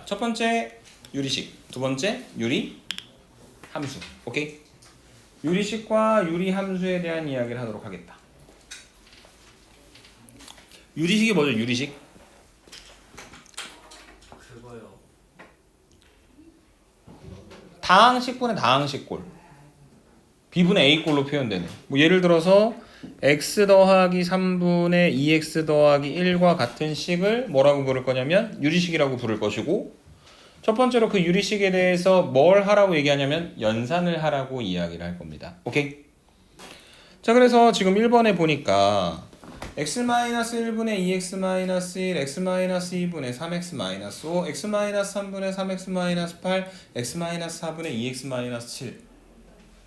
첫 번째 유리식, 두 번째 유리 함수. 오케이? 유리식과 유리 함수에 대한 이야기를 하도록 하겠다. 유리식이 뭐죠? 유리식? 그거요. 다항식분의 다항식꼴. b분의 a꼴로 표현되는. 뭐 예를 들어서 x 더하기 3분의 2x 더하기 1과 같은 식을 뭐라고 부를 거냐면 유리식이라고 부를 것이고, 첫 번째로 그 유리식에 대해서 뭘 하라고 얘기하냐면 연산을 하라고 이야기를 할 겁니다. 오케이? 자, 그래서 지금 1번에 보니까 x-1분의 2x-1, x-2분의 3x-5, x-3분의 3x-8, x-4분의 2x-7.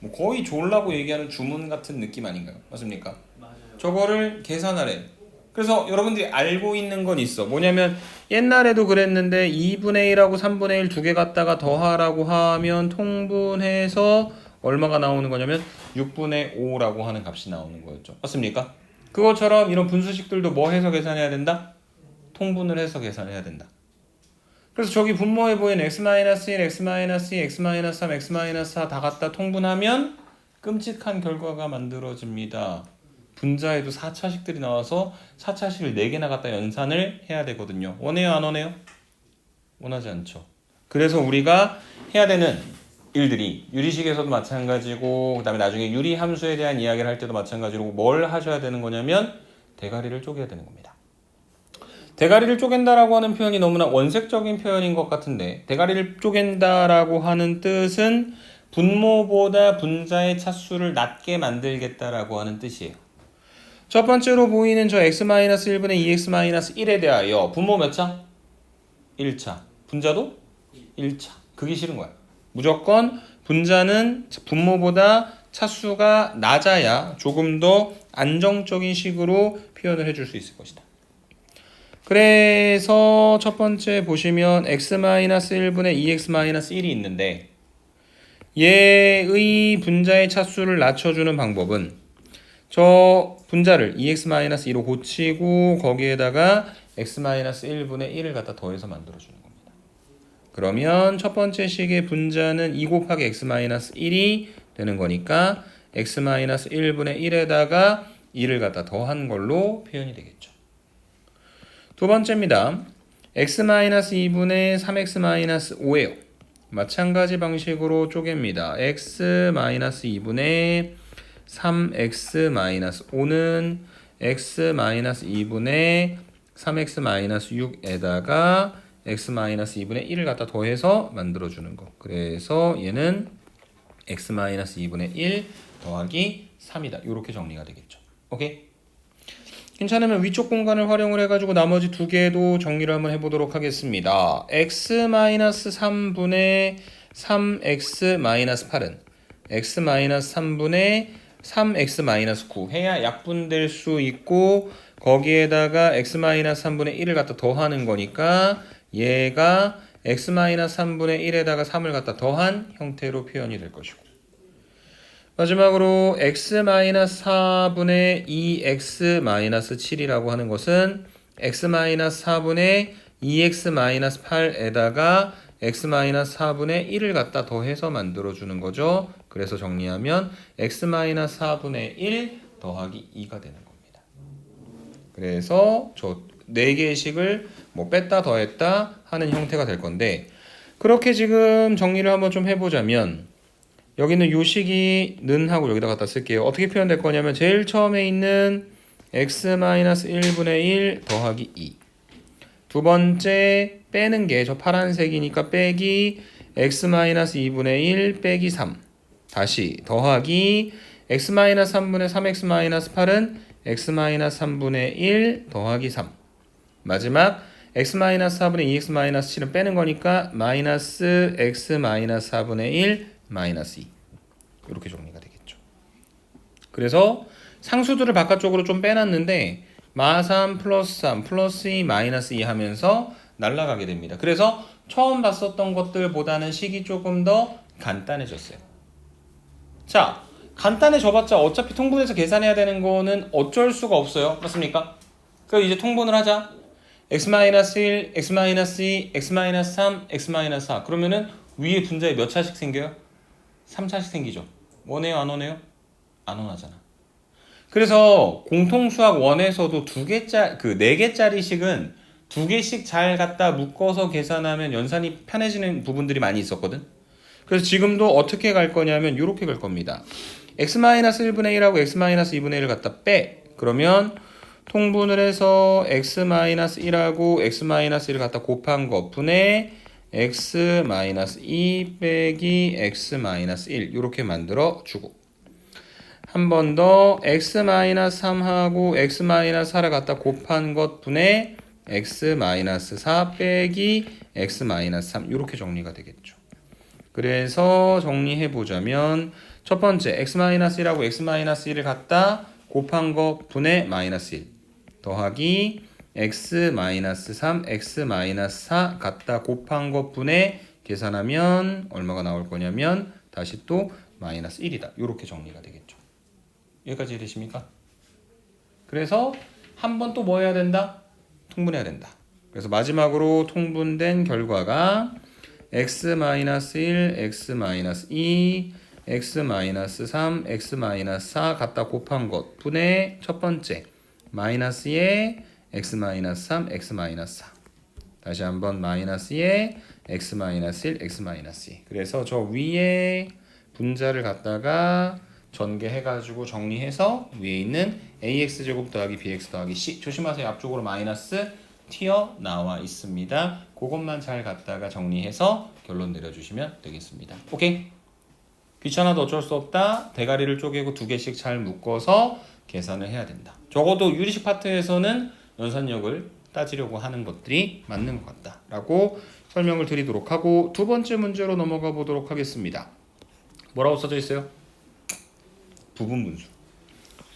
뭐 거의 졸라고 얘기하는 주문 같은 느낌 아닌가요? 맞습니까? 맞아요. 저거를 계산하래. 그래서 여러분들이 알고 있는 건 있어. 뭐냐면 옛날에도 그랬는데 2분의 1하고 3분의 1 두 개 갖다가 더하라고 하면 통분해서 얼마가 나오는 거냐면 6분의 5라고 하는 값이 나오는 거였죠. 맞습니까? 그것처럼 이런 분수식들도 뭐 해서 계산해야 된다? 통분을 해서 계산해야 된다. 그래서 저기 분모에 보이는 x-1, x-2, x-3, x-4 다 갖다 통분하면 끔찍한 결과가 만들어집니다. 분자에도 4차식들이 나와서 4차식을 4개나 갖다 연산을 해야 되거든요. 원해요? 안 원해요? 원하지 않죠. 그래서 우리가 해야 되는 일들이 유리식에서도 마찬가지고, 그 다음에 나중에 유리 함수에 대한 이야기를 할 때도 마찬가지로 뭘 하셔야 되는 거냐면 대가리를 쪼개야 되는 겁니다. 대가리를 쪼갠다라고 하는 표현이 너무나 원색적인 표현인 것 같은데, 대가리를 쪼갠다라고 하는 뜻은 분모보다 분자의 차수를 낮게 만들겠다라고 하는 뜻이에요. 첫 번째로 보이는 저 x-1분의 2x-1에 대하여 분모 몇 차? 1차. 분자도 1차. 그게 싫은 거야. 무조건 분자는 분모보다 차수가 낮아야 조금 더 안정적인 식으로 표현을 해줄 수 있을 것이다. 그래서 첫 번째 보시면 x-1분의 2x-1이 있는데, 얘의 분자의 차수를 낮춰주는 방법은 저 분자를 2x-2로 고치고 거기에다가 x-1분의 1을 갖다 더해서 만들어주는 겁니다. 그러면 첫 번째 식의 분자는 2 곱하기 x-1이 되는 거니까 x-1분의 1에다가 2를 갖다 더한 걸로 표현이 되겠죠. 두 번째입니다. x-2분의 3x-5예요. 마찬가지 방식으로 쪼갭니다. x-2분의 3x-5는 x-2분의 3x-6에다가 x-2분의 1을 갖다 더해서 만들어주는 거. 그래서 얘는 x-2분의 1 더하기 3이다. 이렇게 정리가 되겠죠. 오케이? 괜찮으면 위쪽 공간을 활용을 해가지고 나머지 두 개도 정리를 한번 해보도록 하겠습니다. x-3분의 3x-8은 x-3분의 3x-9 해야 약분될 수 있고, 거기에다가 x-3분의 1을 갖다 더하는 거니까 얘가 x-3분의 1에다가 3을 갖다 더한 형태로 표현이 될 것이고, 마지막으로 x-4분의 2x-7이라고 하는 것은 x-4분의 2x-8에다가 x-4분의 1을 갖다 더해서 만들어주는 거죠. 그래서 정리하면 x-4분의 1 더하기 2가 되는 겁니다. 그래서 저 4개의 식을 뭐 뺐다 더했다 하는 형태가 될 건데, 그렇게 지금 정리를 한번 좀 해보자면 여기는 요 식이 는하고 여기다 갖다 쓸게요. 어떻게 표현될 거냐면 제일 처음에 있는 x-1분의 1 더하기 2. 두 번째 빼는 게 저 파란색이니까 빼기 x-2분의 1 빼기 3. 다시 더하기 x-3분의 3x-8은 x-3분의 1 더하기 3. 마지막 x-4분의 2x-7은 빼는 거니까 마이너스 x-4분의 1 마이너스 2. 이렇게 정리가 되겠죠. 그래서 상수들을 바깥쪽으로 좀 빼놨는데 마3 플러스 3 플러스 2 마이너스 2 하면서 날아가게 됩니다. 그래서 처음 봤었던 것들보다는 식이 조금 더 간단해졌어요. 자, 간단해져봤자 어차피 통분해서 계산해야 되는 거는 어쩔 수가 없어요. 맞습니까? 그래서 이제 통분을 하자. x-1, x-2, x-3, x-4 그러면은 위에 분자에 몇 차씩 생겨요? 3차씩 생기죠. 원해요 안 원해요? 안 원하잖아. 그래서 공통수학 원에서도 네 개짜리 식은 두 개씩 잘 갖다 묶어서 계산하면 연산이 편해지는 부분들이 많이 있었거든. 그래서 지금도 어떻게 갈 거냐면 이렇게 갈 겁니다. x-1분의 1하고 x-2분의 1을 갖다 빼. 그러면 통분을 해서 x-1하고 x-1을 갖다 곱한 것 분의 x-2 빼기 x-1 이렇게 만들어 주고 한 번 더 x-3하고 x-4를 갖다 곱한 것 분의 x-4 빼기 x-3 이렇게 정리가 되겠죠. 그래서 정리해 보자면 첫 번째 x-1하고 x-1을 갖다 곱한 것 분의 마이너스 1 더하기 x-3, x-4 갖다 곱한 것 분의 계산하면 얼마가 나올 거냐면 다시 또 마이너스 1이다. 이렇게 정리가 되겠죠. 여기까지 이해되십니까? 그래서 한 번 또 뭐 해야 된다? 통분해야 된다. 그래서 마지막으로 통분된 결과가 x-1, x-2, x-3, x-4 갖다 곱한 것 분의 첫 번째 마이너스의 x-3, x-4 다시 한번 마이너스의 x-1, x-2 그래서 저 위에 분자를 갖다가 전개해가지고 정리해서 위에 있는 ax제곱 더하기 bx 더하기 c 조심하세요. 앞쪽으로 마이너스 튀어나와 있습니다. 그것만 잘 갖다가 정리해서 결론 내려주시면 되겠습니다. 오케이? 귀찮아도 어쩔 수 없다. 대가리를 쪼개고 두 개씩 잘 묶어서 계산을 해야 된다. 적어도 유리식 파트에서는 연산력을 따지려고 하는 것들이 맞는 것 같다 라고 설명을 드리도록 하고 두 번째 문제로 넘어가 보도록 하겠습니다. 뭐라고 써져 있어요? 부분분수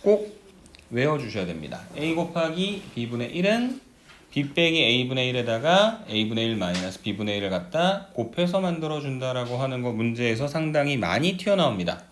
꼭 외워주셔야 됩니다. a 곱하기 b분의 1은 b 빼기 a분의 1에다가 a분의 1 마이너스 b분의 1을 갖다 곱해서 만들어준다라고 하는 거 문제에서 상당히 많이 튀어나옵니다.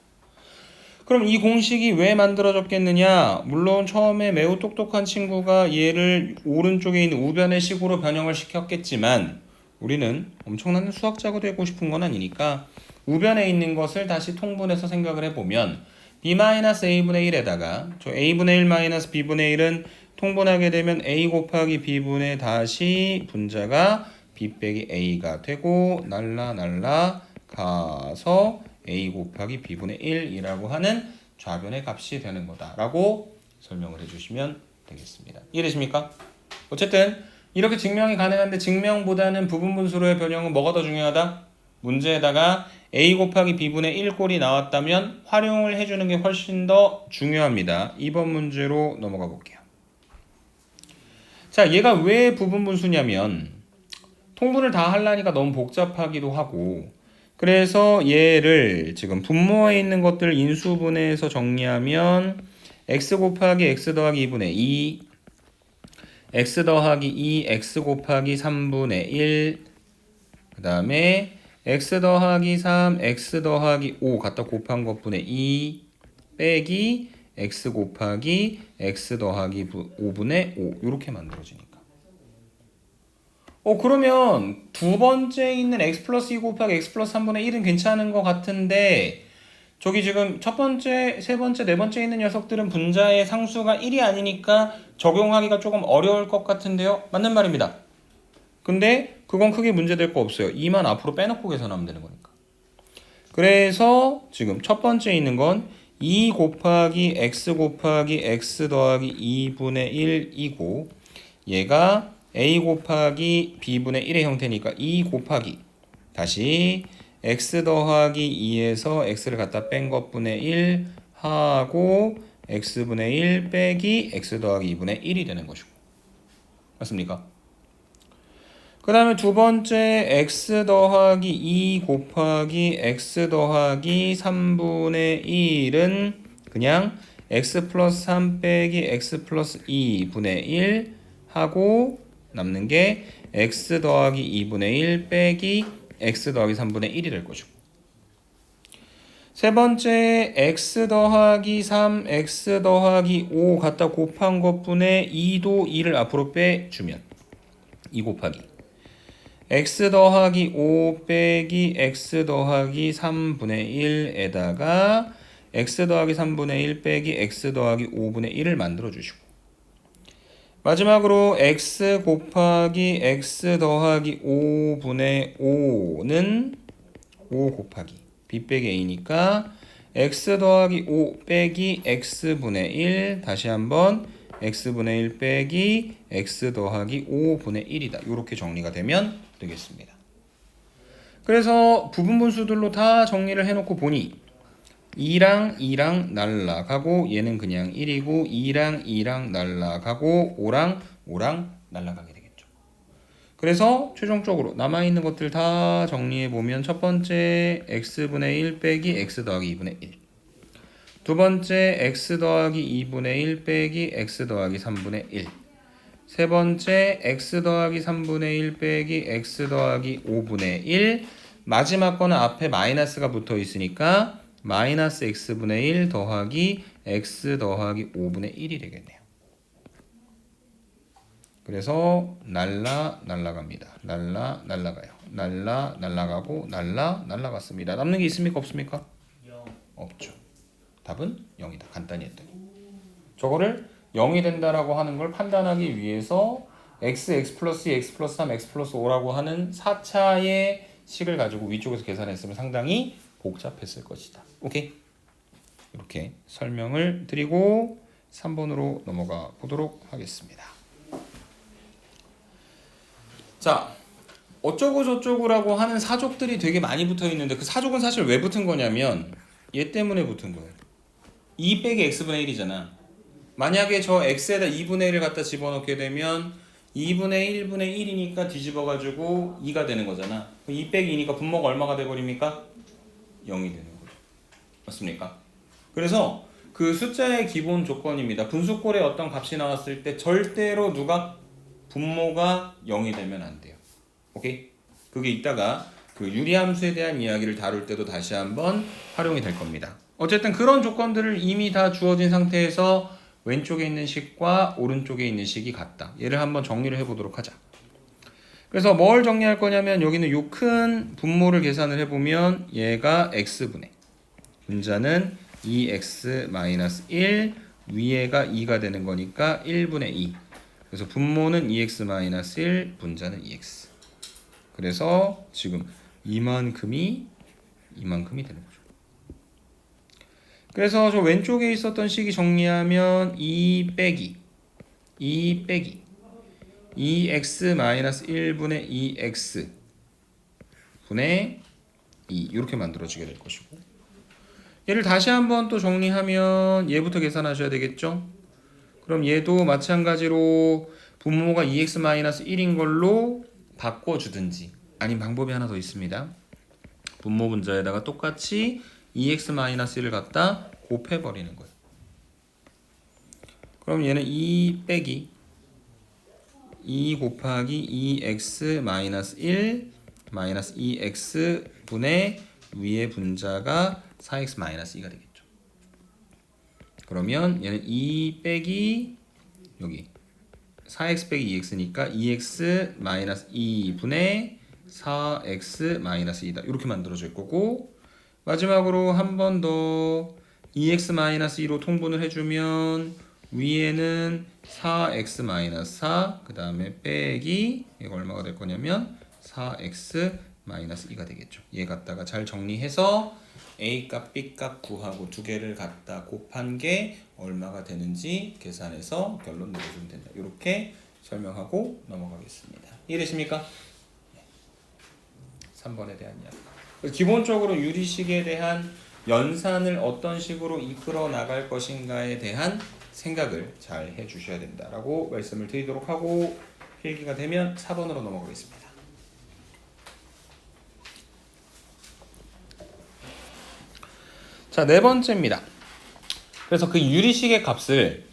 그럼 이 공식이 왜 만들어졌겠느냐? 물론 처음에 매우 똑똑한 친구가 얘를 오른쪽에 있는 우변의 식으로 변형을 시켰겠지만 우리는 엄청난 수학자가 되고 싶은 건 아니니까 우변에 있는 것을 다시 통분해서 생각을 해보면 b-a분의 1에다가 저 a분의 1 마이너스 b분의 1은 통분하게 되면 a 곱하기 b분의 다시 분자가 b 빼기 a가 되고 날라 가서 a 곱하기 b분의 1이라고 하는 좌변의 값이 되는 거다라고 설명을 해주시면 되겠습니다. 이해되십니까? 어쨌든 이렇게 증명이 가능한데 증명보다는 부분분수로의 변형은 뭐가 더 중요하다? 문제에다가 a 곱하기 b분의 1꼴이 나왔다면 활용을 해주는 게 훨씬 더 중요합니다. 2번 문제로 넘어가 볼게요. 자, 얘가 왜 부분분수냐면 통분을 다 하려니까 너무 복잡하기도 하고 그래서 얘를 지금 분모에 있는 것들 인수분해해서 정리하면 x 곱하기 x 더하기 2분의 2 x 더하기 2 x 곱하기 3분의 1 그 다음에 x 더하기 3 x 더하기 5 갖다 곱한 것분의 2 빼기 x 곱하기 x 더하기 5분의 5 이렇게 만들어지니까 그러면 두 번째 있는 x 플러스 2 곱하기 x 플러스 3분의 1은 괜찮은 것 같은데 저기 지금 첫 번째, 세 번째, 네 번째 있는 녀석들은 분자의 상수가 1이 아니니까 적용하기가 조금 어려울 것 같은데요. 맞는 말입니다. 근데 그건 크게 문제될 거 없어요. 2만 앞으로 빼놓고 계산하면 되는 거니까. 그래서 지금 첫 번째 있는 건 2 곱하기 x 더하기 2분의 1이고 얘가 a 곱하기 b분의 1의 형태니까 2 곱하기 다시 x 더하기 2에서 x를 갖다 뺀 것분의 1 하고 x분의 1 빼기 x 더하기 2분의 1이 되는 것이고 맞습니까? 그 다음에 두 번째 x 더하기 2 곱하기 x 더하기 3분의 1은 그냥 x 플러스 3 빼기 x 플러스 2분의 1 하고 남는 게 x 더하기 2분의 1 빼기 x 더하기 3분의 1이 될 것이고 세 번째 x 더하기 3 x 더하기 5 갖다 곱한 것분의 2도 2를 앞으로 빼주면 2 곱하기 x 더하기 5 빼기 x 더하기 3분의 1에다가 x 더하기 3분의 1 빼기 x 더하기 5분의 1을 만들어 주시고, 마지막으로 x 곱하기 x 더하기 5분의 5는 5 곱하기 b 빼기 a니까 x 더하기 5 빼기 x분의 1 다시 한번 x분의 1 빼기 x 더하기 5분의 1이다. 이렇게 정리가 되면 되겠습니다. 그래서 부분분수들로 다 정리를 해놓고 보니 2랑 2랑 날라가고 얘는 그냥 1이고 2랑 2랑 날라가고 5랑 5랑 날라가게 되겠죠. 그래서 최종적으로 남아있는 것들 다 정리해보면 첫 번째 x분의 1 빼기 x 더하기 2분의 1, 두 번째 x 더하기 2분의 1 빼기 x 더하기 3분의 1, 세 번째 x 더하기 3분의 1 빼기 x 더하기 5분의 1, 마지막 거는 앞에 마이너스가 붙어 있으니까 마이너스 x분의 1 더하기 x 더하기 5분의 1이 되겠네요. 그래서 날라갑니다. 날라가요. 날라가고 날라갔습니다. 남는 게 있습니까? 없습니까? 0. 없죠. 답은 0이다. 간단히 했더니. 저거를 0이 된다라고 하는 걸 판단하기 위해서 x 플러스 2, x 플러스 3, x 플러스 5라고 하는 4차의 식을 가지고 위쪽에서 계산했으면 상당히 복잡했을 것이다. 오케이? 이렇게 설명을 드리고 3번으로 넘어가 보도록 하겠습니다. 자, 어쩌고 저쩌고라고 하는 사족들이 되게 많이 붙어 있는데 그 사족은 사실 왜 붙은 거냐면 얘 때문에 붙은 거예요. 2 빼기 x분의 1이잖아. 만약에 저 x에다 2분의 1을 갖다 집어넣게 되면 2분의 1분의 1이니까 뒤집어가지고 2가 되는 거잖아. 2 빼기 2니까 분모가 얼마가 돼버립니까? 0이 되는 거죠. 맞습니까? 그래서 그 숫자의 기본 조건입니다. 분수꼴에 어떤 값이 나왔을 때 절대로 누가 분모가 0이 되면 안 돼요. 오케이? 그게 이따가 그 유리함수에 대한 이야기를 다룰 때도 다시 한번 활용이 될 겁니다. 어쨌든 그런 조건들을 이미 다 주어진 상태에서 왼쪽에 있는 식과 오른쪽에 있는 식이 같다. 얘를 한번 정리를 해보도록 하자. 그래서 뭘 정리할 거냐면 여기는 요 큰 분모를 계산을 해보면 얘가 x분의 분자는 2x-1 위에가 2가 되는 거니까 1분의 2. 그래서 분모는 2x-1 분자는 2x. 그래서 지금 이만큼이 되는 거죠. 그래서 저 왼쪽에 있었던 식이 정리하면 2 빼기 2x-1분의 2x 분의 2 이렇게 만들어지게 될 것이고, 얘를 다시 한번 또 정리하면 얘부터 계산하셔야 되겠죠. 그럼 얘도 마찬가지로 분모가 2x-1인 걸로 바꿔주든지 아닌 방법이 하나 더 있습니다. 분모 분자에다가 똑같이 2x-1을 갖다 곱해버리는 거예요. 그럼 얘는 2 빼기 2 곱하기 2x-1 마이너스 2x 분의 위의 분자가 4x-2가 되겠죠. 그러면 얘는 2 빼기 여기 4x 빼기 2x니까 2x-2 분의 4x-2다. 이렇게 만들어질 거고, 마지막으로 한 번 더 2x-2로 통분을 해주면 위에는 4x-4 그 다음에 빼기 얘가 얼마가 될 거냐면 4x-2가 되겠죠. 얘 갖다가 잘 정리해서 A값, B값 구하고 두 개를 갖다 곱한 게 얼마가 되는지 계산해서 결론 내려주면 된다. 이렇게 설명하고 넘어가겠습니다. 이해되십니까? 3번에 대한 이야기. 기본적으로 유리식에 대한 연산을 어떤 식으로 이끌어 나갈 것인가에 대한 생각을 잘 해주셔야 된다라고 말씀을 드리도록 하고, 필기가 되면 4번으로 넘어가겠습니다. 자, 네 번째입니다. 그래서 그 유리식의 값을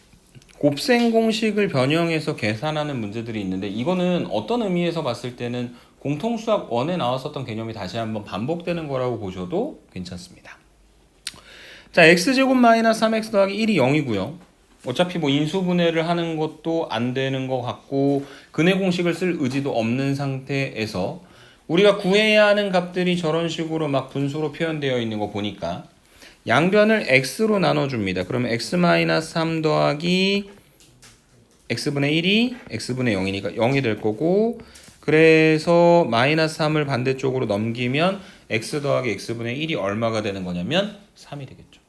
곱셈 공식을 변형해서 계산하는 문제들이 있는데, 이거는 어떤 의미에서 봤을 때는 공통수학 1에 나왔었던 개념이 다시 한번 반복되는 거라고 보셔도 괜찮습니다. 자, x제곱 마이너스 3x 더하기 1이 0이고요. 어차피 뭐 인수분해를 하는 것도 안 되는 것 같고 근해 공식을 쓸 의지도 없는 상태에서 우리가 구해야 하는 값들이 저런 식으로 막 분수로 표현되어 있는 거 보니까 양변을 x로 나눠줍니다. 그러면 x-3 더하기 x분의 1이 x분의 0이니까 0이 될 거고, 그래서 마이너스 3을 반대쪽으로 넘기면 x 더하기 x분의 1이 얼마가 되는 거냐면 3이 되겠죠.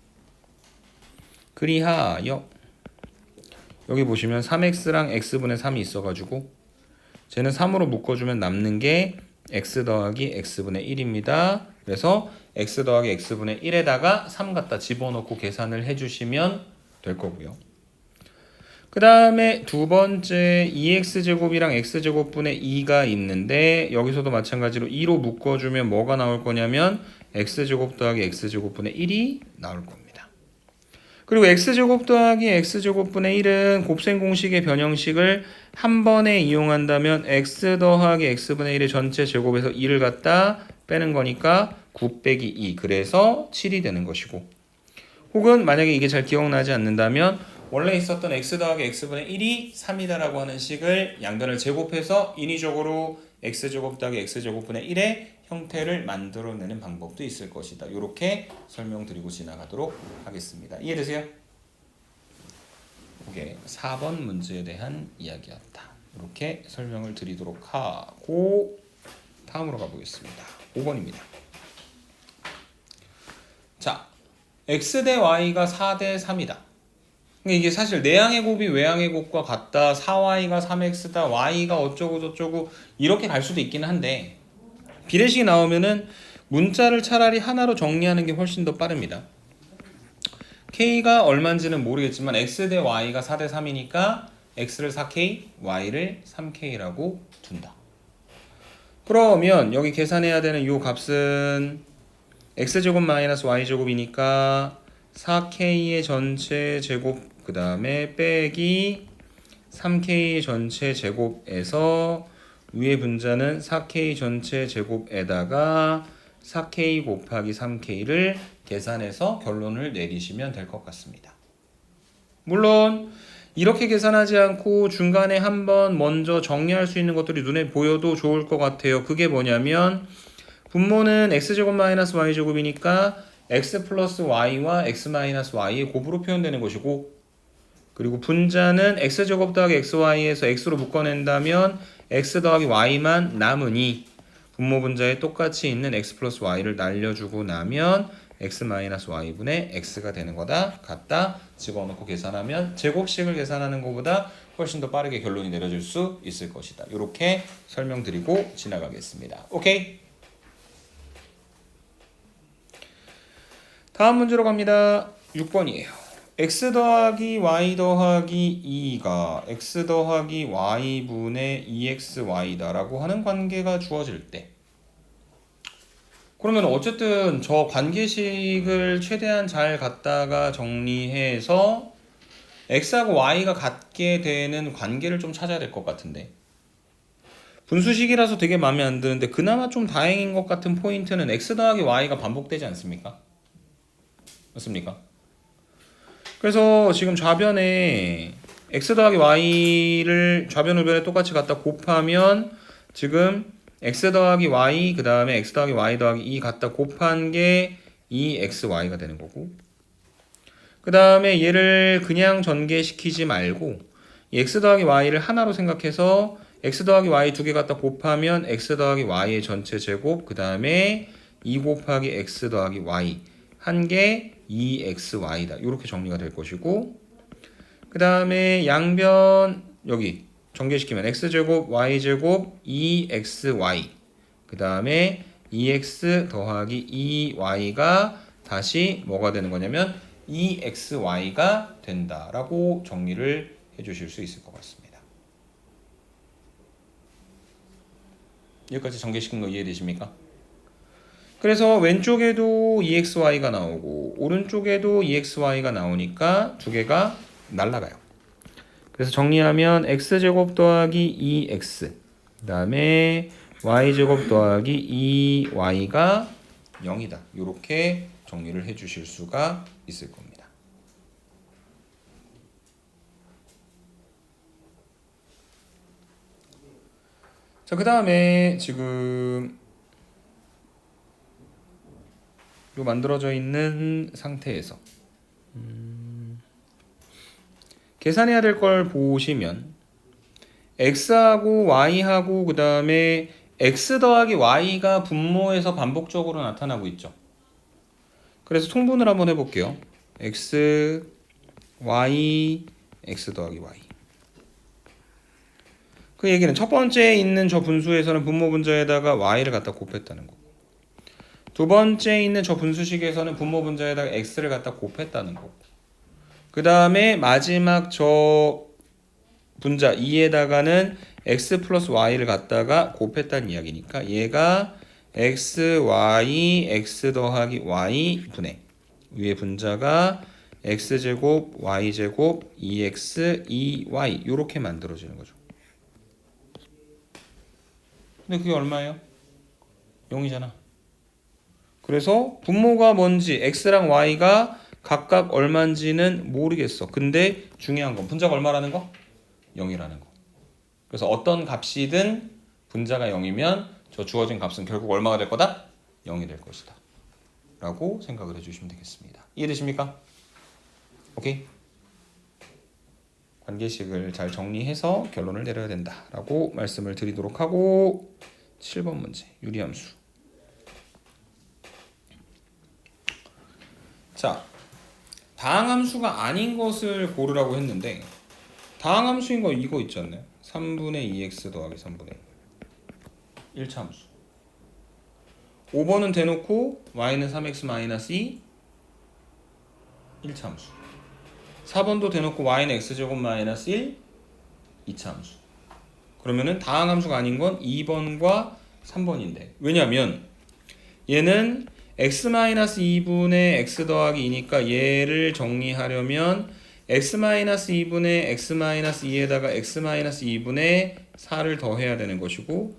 그리하여 여기 보시면 3x랑 x분의 3이 있어가지고 쟤는 3으로 묶어주면 남는 게 x 더하기 x분의 1입니다. 그래서 x 더하기 x분의 1에다가 3 갖다 집어넣고 계산을 해주시면 될 거고요. 그 다음에 두 번째 2x제곱이랑 x제곱분의 2가 있는데 여기서도 마찬가지로 2로 묶어주면 뭐가 나올 거냐면 x제곱 더하기 x제곱분의 1이 나올 겁니다. 그리고 x제곱 더하기 x제곱분의 1은 곱셈 공식의 변형식을 한 번에 이용한다면 x 더하기 x분의 1의 전체 제곱에서 2를 갖다 빼는 거니까 9 빼기 2, 그래서 7이 되는 것이고, 혹은 만약에 이게 잘 기억나지 않는다면 원래 있었던 x 더하기 x분의 1이 3이다라고 하는 식을 양변을 제곱해서 인위적으로 x제곱 더하기 x제곱분의 1의 형태를 만들어내는 방법도 있을 것이다. 이렇게 설명드리고 지나가도록 하겠습니다. 이해되세요? 이게 4번 문제에 대한 이야기였다. 이렇게 설명을 드리도록 하고 다음으로 가보겠습니다. 5번입니다. 자, x 대 y가 4 대 3이다. 이게 사실 내항의 곱이 외항의 곱과 같다, 4y가 3x다, y가 어쩌고 저쩌고 이렇게 갈 수도 있기는 한데 비례식이 나오면은 문자를 차라리 하나로 정리하는 게 훨씬 더 빠릅니다. k가 얼마인지는 모르겠지만 x 대 y가 4 대 3이니까 x를 4k, y를 3k라고 둔다. 그러면 여기 계산해야 되는 이 값은 x제곱 마이너스 y제곱이니까 4k의 전체 제곱 그 다음에 빼기 3k 전체 제곱에서 위의 분자는 4k 전체 제곱에다가 4k 곱하기 3k를 계산해서 결론을 내리시면 될 것 같습니다. 물론 이렇게 계산하지 않고 중간에 한번 먼저 정리할 수 있는 것들이 눈에 보여도 좋을 것 같아요. 그게 뭐냐면 분모는 x제곱 마이너스 y제곱이니까 x 플러스 y와 x 마이너스 y의 곱으로 표현되는 것이고, 그리고 분자는 x제곱 더하기 xy에서 x로 묶어낸다면 x 더하기 y만 남으니 분모 분자에 똑같이 있는 x 플러스 y를 날려주고 나면 x 마이너스 y분의 x가 되는 거다. 갖다 집어넣고 계산하면 제곱식을 계산하는 것보다 훨씬 더 빠르게 결론이 내려질 수 있을 것이다. 이렇게 설명드리고 지나가겠습니다. 오케이? 다음 문제로 갑니다. 6번이에요. x 더하기 y 더하기 2가 x 더하기 y분의 2xy다 라고 하는 관계가 주어질 때, 그러면 어쨌든 저 관계식을 최대한 잘 갖다가 정리해서 x하고 y가 같게 되는 관계를 좀 찾아야 될 것 같은데, 분수식이라서 되게 마음에 안 드는데 그나마 좀 다행인 것 같은 포인트는 x 더하기 y가 반복되지 않습니까? 맞습니까? 그래서 지금 좌변에 x 더하기 y를 좌변 우변에 똑같이 갖다 곱하면 지금 x 더하기 y 그 다음에 x 더하기 y 더하기 2 갖다 곱한 게 2xy가 되는 거고, 그 다음에 얘를 그냥 전개시키지 말고 이 x 더하기 y를 하나로 생각해서 x 더하기 y 두 개 갖다 곱하면 x 더하기 y의 전체 제곱 그 다음에 2 곱하기 x 더하기 y 한 개 2xy다. 이렇게 정리가 될 것이고, 그 다음에 양변 여기 전개시키면 x제곱 y제곱 2xy 그 다음에 2x 더하기 2y가 다시 뭐가 되는 거냐면 2xy가 된다라고 정리를 해주실 수 있을 것 같습니다. 여기까지 전개시킨 거 이해되십니까? 그래서 왼쪽에도 EXY가 나오고 오른쪽에도 EXY가 나오니까 두 개가 날라가요. 그래서 정리하면 X제곱 더하기 2X 그 다음에 Y제곱 더하기 2Y가 0이다. 이렇게 정리를 해주실 수가 있을 겁니다. 자, 그 다음에 지금 요 만들어져 있는 상태에서 계산해야 될 걸 보시면 x하고 y하고 그 다음에 x 더하기 y가 분모에서 반복적으로 나타나고 있죠. 그래서 통분을 한번 해볼게요. x, y, x 더하기 y. 그 얘기는 첫 번째에 있는 저 분수에서는 분모 분자에다가 y를 갖다 곱했다는 거고, 두 번째에 있는 저 분수식에서는 분모 분자에다가 x를 갖다 곱했다는 거고, 그 다음에 마지막 저 분자 2에다가는 x 플러스 y를 갖다가 곱했다는 이야기니까 얘가 x, y, x 더하기 y 분의 위에 분자가 x제곱, y제곱, 2x, 2y 이렇게 만들어지는 거죠. 근데 그게 얼마예요? 0이잖아. 그래서 분모가 뭔지 x랑 y가 각각 얼마인지는 모르겠어. 근데 중요한 건 분자가 얼마라는 거? 0이라는 거. 그래서 어떤 값이든 분자가 0이면 저 주어진 값은 결국 얼마가 될 거다? 0이 될 것이다 라고 생각을 해주시면 되겠습니다. 이해되십니까? 오케이? 관계식을 잘 정리해서 결론을 내려야 된다 라고 말씀을 드리도록 하고, 7번 문제 유리함수. 자, 다항함수가 아닌 것을 고르라고 했는데 다항함수인 거 이거 있지 않나요? 3분의 2x 더하기 3분의 1. 1차 함수. 5번은 대놓고 y는 3x 마이너스 2 1차 함수. 4번도 대놓고 y는 x제곱 마이너스 1 2차 함수. 그러면은 다항함수가 아닌 건 2번과 3번인데, 왜냐면 얘는 x-2분의 x 더하기 2니까 얘를 정리하려면 x-2분의 x-2에다가 x-2분의 4를 더해야 되는 것이고,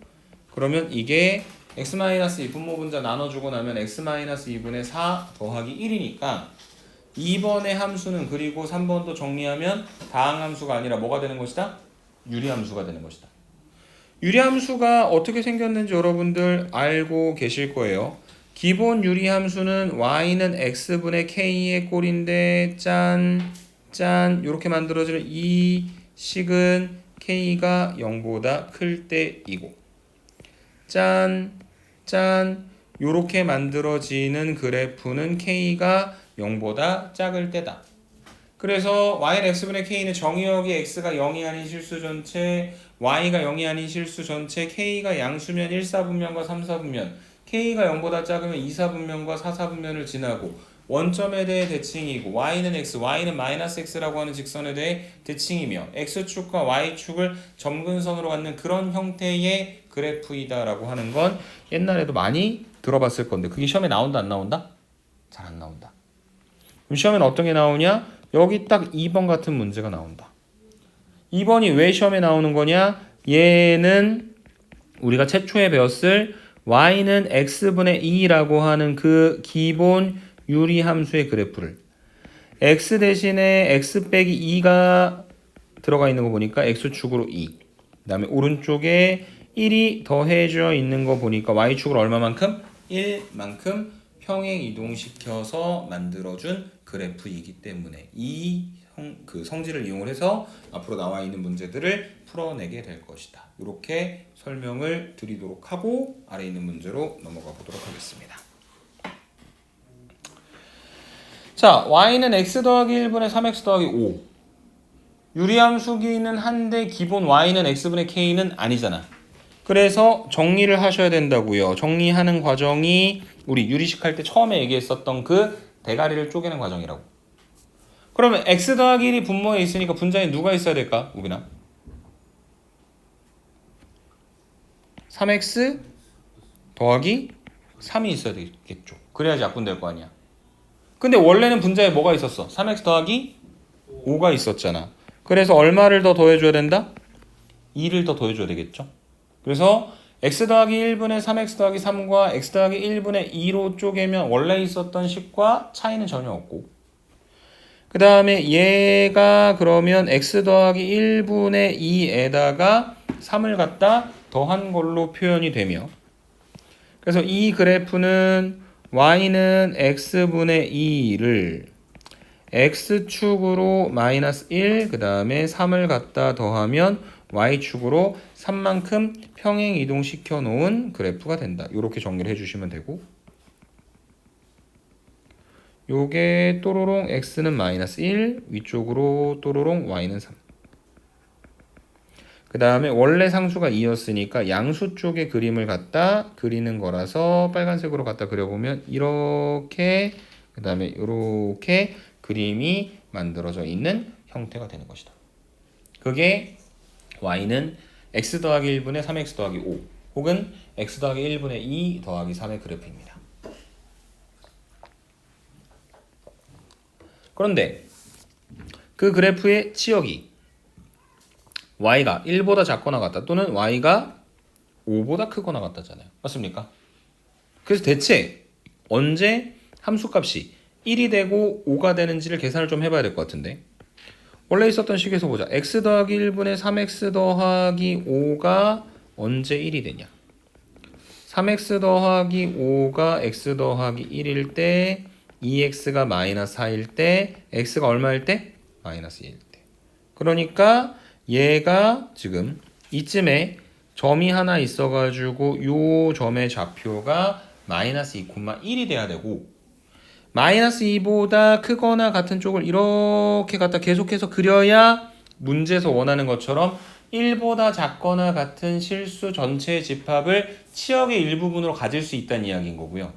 그러면 이게 x-2 분모 분자 나눠주고 나면 x-2분의 4 더하기 1이니까 2번의 함수는, 그리고 3번도 정리하면 다항함수가 아니라 뭐가 되는 것이다? 유리함수가 되는 것이다. 유리함수가 어떻게 생겼는지 여러분들 알고 계실 거예요. 기본 유리함수는 y는 x분의 k의 꼴인데 짠 이렇게 만들어지는 이 식은 k가 0보다 클 때이고, 짠 이렇게 만들어지는 그래프는 k가 0보다 작을 때다. 그래서 y는 x분의 k는 정의역이 x가 0이 아닌 실수 전체, y가 0이 아닌 실수 전체, k가 양수면 1사분면과 3사분면, k가 0보다 작으면 2사분면과 4사분면을 지나고 원점에 대해 대칭이고, y는 x, y는 마이너스 x라고 하는 직선에 대해 대칭이며 x축과 y축을 점근선으로 갖는 그런 형태의 그래프이다라고 하는 건 옛날에도 많이 들어봤을 건데, 그게 시험에 나온다 안 나온다? 잘 안 나온다. 그럼 시험에는 어떤 게 나오냐? 여기 딱 2번 같은 문제가 나온다. 2번이 왜 시험에 나오는 거냐? 얘는 우리가 최초에 배웠을 y는 x분의 2라고 하는 그 기본 유리함수의 그래프를 x 대신에 x 빼기 2가 들어가 있는 거 보니까 x축으로 2, 그 다음에 오른쪽에 1이 더해져 있는 거 보니까 y축으로 얼마만큼? 1만큼 평행 이동시켜서 만들어준 그래프이기 때문에 그 성질을 이용을 해서 앞으로 나와 있는 문제들을 풀어내게 될 것이다. 이렇게 설명을 드리도록 하고 아래 있는 문제로 넘어가 보도록 하겠습니다. 자, y는 x 더하기 1분의 3x 더하기 5. 유리함수기는 한데 기본 y는 x분의 k는 아니잖아. 그래서 정리를 하셔야 된다고요. 정리하는 과정이 우리 유리식 할 때 처음에 얘기했었던 그 대가리를 쪼개는 과정이라고. 그러면 x 더하기 1이 분모에 있으니까 분자에 누가 있어야 될까? 우빈아? 3x 더하기 3이 있어야 되겠죠. 그래야지 약분될 거 아니야. 근데 원래는 분자에 뭐가 있었어? 3x 더하기 5가 있었잖아. 그래서 얼마를 더 더해줘야 된다? 2를 더 더해줘야 되겠죠. 그래서 x 더하기 1분의 3x 더하기 3과 x 더하기 1분의 2로 쪼개면 원래 있었던 식과 차이는 전혀 없고, 그 다음에 얘가 그러면 x 더하기 1분의 2에다가 3을 갖다 더한 걸로 표현이 되며, 그래서 이 그래프는 y는 x분의 2를 x축으로 마이너스 1, 그 다음에 3을 갖다 더하면 y축으로 3만큼 평행 이동시켜 놓은 그래프가 된다. 이렇게 정리를 해주시면 되고, 요게 또로롱 x는 마이너스 1, 위쪽으로 또로롱 y는 3. 그 다음에 원래 상수가 2였으니까 양수 쪽에 그림을 갖다 그리는 거라서 빨간색으로 갖다 그려보면 이렇게, 그 다음에 이렇게 그림이 만들어져 있는 형태가 되는 것이다. 그게 y는 x 더하기 1분의 3x 더하기 5 혹은 x 더하기 1분의 2 더하기 3의 그래프입니다. 그런데 그 그래프의 치역이 y가 1보다 작거나 같다 또는 y가 5보다 크거나 같다잖아요. 맞습니까? 그래서 대체 언제 함수값이 1이 되고 5가 되는지를 계산을 좀 해봐야 될 것 같은데, 원래 있었던 식에서 보자. x 더하기 1분의 3x 더하기 5가 언제 1이 되냐. 3x 더하기 5가 x 더하기 1일 때 2x가 마이너스 4일 때 x가 얼마일 때? 마이너스 1일 때. 그러니까 얘가 지금 이쯤에 점이 하나 있어가지고 요 점의 좌표가 마이너스 2,1이 돼야 되고, 마이너스 2보다 크거나 같은 쪽을 이렇게 갖다 계속해서 그려야 문제에서 원하는 것처럼 1보다 작거나 같은 실수 전체의 집합을 치역의 일부분으로 가질 수 있다는 이야기인 거고요.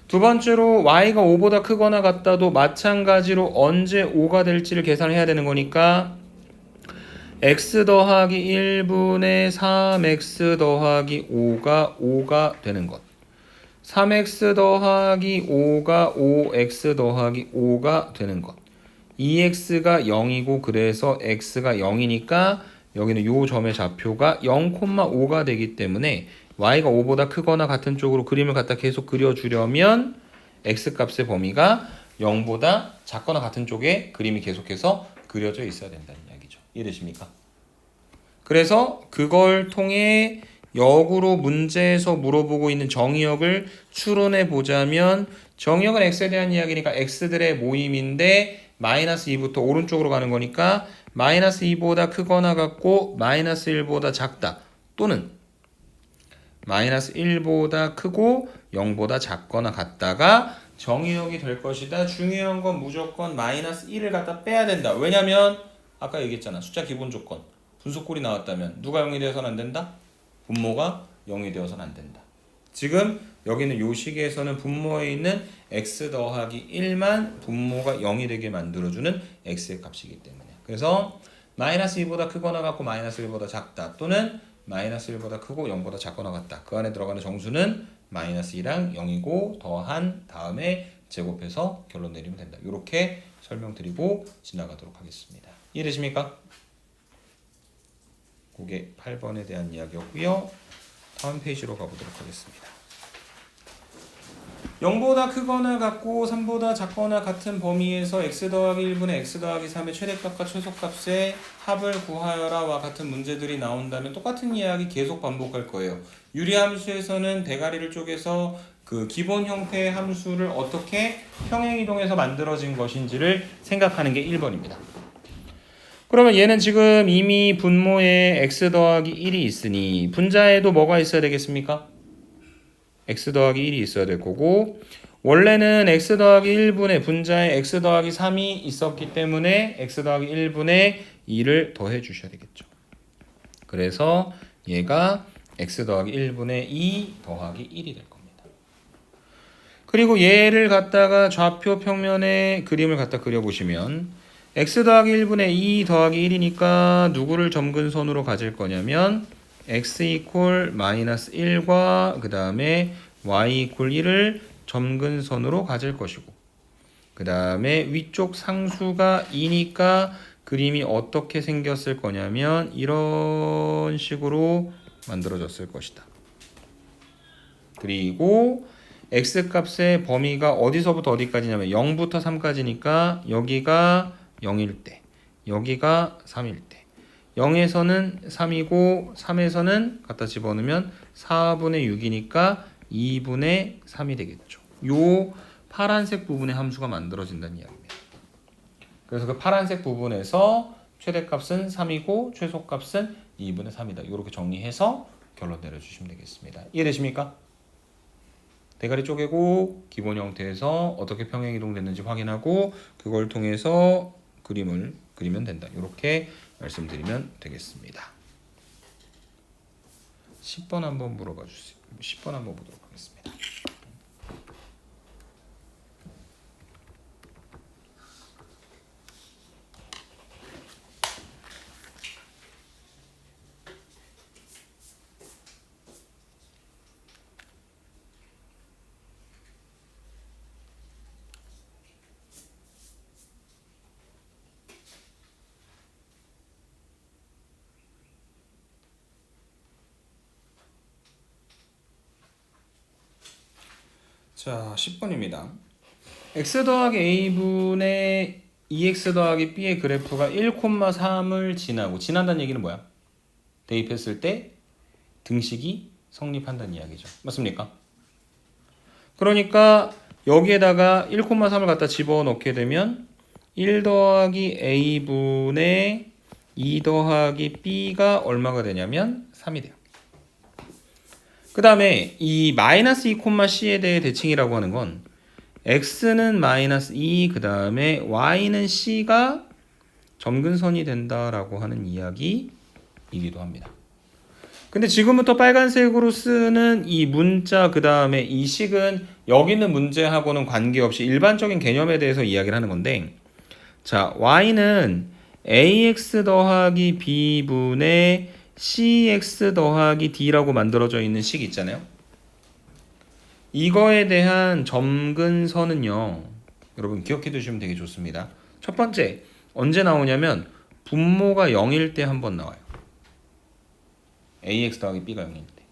두 번째로 y가 5보다 크거나 같다도 마찬가지로 언제 5가 될지를 계산해야 되는 거니까 x 더하기 1분의 3x 더하기 5가 되는 것, 3x 더하기 5가 5x 더하기 5가 되는 것, 2x가 0이고 그래서 x가 0이니까 여기는 요 점의 좌표가 0,5가 되기 때문에 y가 5보다 크거나 같은 쪽으로 그림을 갖다 계속 그려주려면 x값의 범위가 0보다 작거나 같은 쪽에 그림이 계속해서 그려져 있어야 된다는 이야기죠. 이해되십니까? 그래서 그걸 통해 역으로 문제에서 물어보고 있는 정의역을 추론해 보자면, 정의역은 x에 대한 이야기니까 x들의 모임인데 마이너스 2부터 오른쪽으로 가는 거니까 마이너스 2보다 크거나 같고 마이너스 1보다 작다 또는 마이너스 1보다 크고 0보다 작거나 같다가 정의역이 될 것이다. 중요한 건 무조건 마이너스 1을 갖다 빼야 된다. 왜냐면 아까 얘기했잖아. 숫자 기본 조건. 분수꼴이 나왔다면 누가 0이 되어서는 안 된다? 분모가 0이 되어서는 안 된다. 지금 여기는 요 식에서는 분모에 있는 x 더하기 1만 분모가 0이 되게 만들어주는 x의 값이기 때문에, 그래서 마이너스 2보다 크거나 같고 마이너스 1보다 작다 또는 마이너스 1보다 크고 0보다 작거나 같다. 그 안에 들어가는 정수는 마이너스 2랑 0이고 더한 다음에 제곱해서 결론 내리면 된다. 이렇게 설명드리고 지나가도록 하겠습니다. 이해되십니까? 그게 8번에 대한 이야기였고요. 다음 페이지로 가보도록 하겠습니다. 0보다 크거나 같고 3보다 작거나 같은 범위에서 x 더하기 1분의 x 더하기 3의 최대값과 최소값의 합을 구하여라와 같은 문제들이 나온다면 똑같은 이야기 계속 반복할 거예요. 유리함수에서는 대가리를 쪼개서 그 기본 형태의 함수를 어떻게 평행이동해서 만들어진 것인지를 생각하는 게 1번입니다. 그러면 얘는 지금 이미 분모에 x 더하기 1이 있으니 분자에도 뭐가 있어야 되겠습니까? x 더하기 1이 있어야 될 거고, 원래는 x 더하기 1분의 분자에 x 더하기 3이 있었기 때문에 x 더하기 1분의 2를 더해 주셔야 되겠죠. 그래서 얘가 x 더하기 1분의 2 더하기 1이 될 겁니다. 그리고 얘를 갖다가 좌표 평면에 그림을 갖다 그려보시면 x 더하기 1분의 2 더하기 1이니까 누구를 점근선으로 가질 거냐면 x 이퀄 마이너스 1과 그 다음에 y 이퀄 1을 점근선으로 가질 것이고, 그 다음에 위쪽 상수가 2니까 그림이 어떻게 생겼을 거냐면 이런 식으로 만들어졌을 것이다. 그리고 x값의 범위가 어디서부터 어디까지냐면 0부터 3까지니까 여기가 0일 때, 여기가 3일 때, 0에서는 3이고 3에서는 갖다 집어넣으면 4분의 6이니까 2분의 3이 되겠죠. 요 파란색 부분의 함수가 만들어진다는 이야기입니다. 그래서 그 파란색 부분에서 최대값은 3이고 최소값은 2분의 3이다. 이렇게 정리해서 결론 내려주시면 되겠습니다. 이해되십니까? 대가리 쪼개고 기본 형태에서 어떻게 평행 이동됐는지 확인하고 그걸 통해서 그림을 그리면 된다. 이렇게 말씀드리면 되겠습니다. 10번 한번 물어봐 주세요. 10번 한번 보도록 하겠습니다. 자, 10번입니다. x 더하기 a분의 2x 더하기 b의 그래프가 1,3을 지난다는 얘기는 뭐야? 대입했을 때 등식이 성립한다는 이야기죠. 맞습니까? 그러니까 여기에다가 1,3을 갖다 집어넣게 되면 1 더하기 a분의 2 더하기 b가 얼마가 되냐면 3이 돼요. 그 다음에 이 마이너스 2,c에 대해 대칭이라고 하는 건 x는 마이너스 2, 그 다음에 y는 c가 점근선이 된다라고 하는 이야기이기도 합니다. 근데 지금부터 빨간색으로 쓰는 이 문자 그 다음에 이 식은 여기 있는 문제하고는 관계없이 일반적인 개념에 대해서 이야기를 하는 건데, 자, y는 ax 더하기 b분의 cx 더하기 d라고 만들어져 있는 식 있잖아요. 이거에 대한 점근선은요, 여러분 기억해 두시면 되게 좋습니다. 첫 번째, 언제 나오냐면 분모가 0일 때 한번 나와요. ax 더하기 b가 0일 때.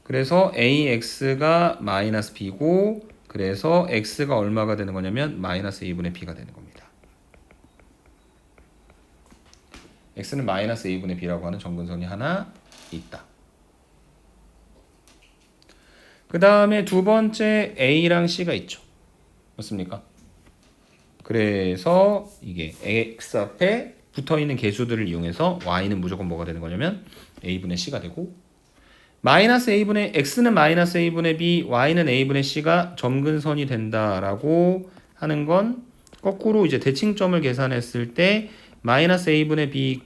그래서 ax가 마이너스 b고, 그래서 x가 얼마가 되는 거냐면 마이너스 a분의 b가 되는 겁니다. x는 마이너스 a분의 b라고 하는 점근선이 하나 있다. 그 다음에 두 번째 a랑 c가 있죠. 맞습니까? 그래서 이게 x 앞에 붙어있는 개수들을 이용해서 y는 무조건 뭐가 되는 거냐면 a분의 c가 되고, 마이너스 a분의 x는 마이너스 a분의 b, y는 a분의 c가 점근선이 된다라고 하는 건 거꾸로 이제 대칭점을 계산했을 때 마이너스 a분의 b,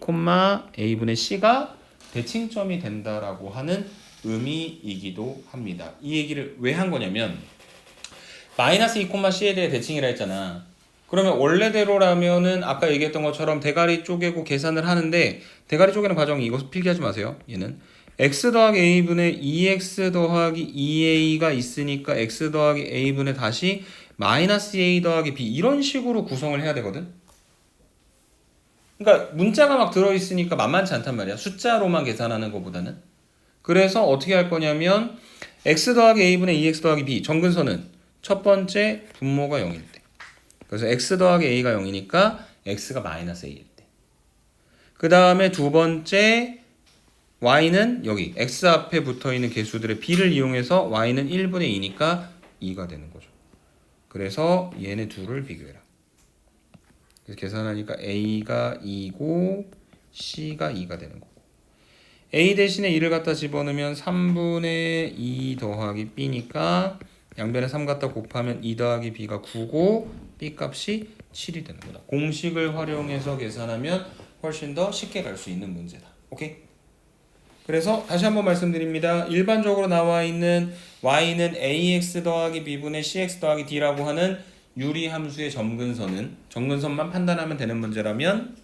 a분의 c가 대칭점이 된다라고 하는 의미이기도 합니다. 이 얘기를 왜 한 거냐면 마이너스 2,c에 대해 대칭이라 했잖아. 그러면 원래대로라면은 아까 얘기했던 것처럼 대가리 쪼개고 계산을 하는데, 대가리 쪼개는 과정이 이거 필기하지 마세요. 얘는 x 더하기 a분의 2x 더하기 2a가 있으니까 x 더하기 a분의 다시 마이너스 a 더하기 b 이런 식으로 구성을 해야 되거든. 그러니까 문자가 막 들어있으니까 만만치 않단 말이야. 숫자로만 계산하는 것보다는. 그래서 어떻게 할 거냐면 x 더하기 a분의 2x 더하기 b 점근선은 첫 번째 분모가 0일 때, 그래서 x 더하기 a가 0이니까 x가 마이너스 a일 때, 그 다음에 두 번째 y는 여기 x 앞에 붙어있는 개수들의 b를 이용해서 y는 1분의 2니까 2가 되는 거죠. 그래서 얘네 둘을 비교해라. 그래서 계산하니까 a가 2고 c가 2가 되는 거고, a 대신에 2를 갖다 집어넣으면 3분의 2 더하기 b니까 양변에 3 갖다 곱하면 2 더하기 b가 9고 b 값이 7이 되는 거다. 공식을 활용해서 계산하면 훨씬 더 쉽게 갈 수 있는 문제다. 오케이? 그래서 다시 한번 말씀드립니다. 일반적으로 나와 있는 y는 ax 더하기 b분의 cx 더하기 d라고 하는 유리함수의 점근선은 점근선만 판단하면 되는 문제라면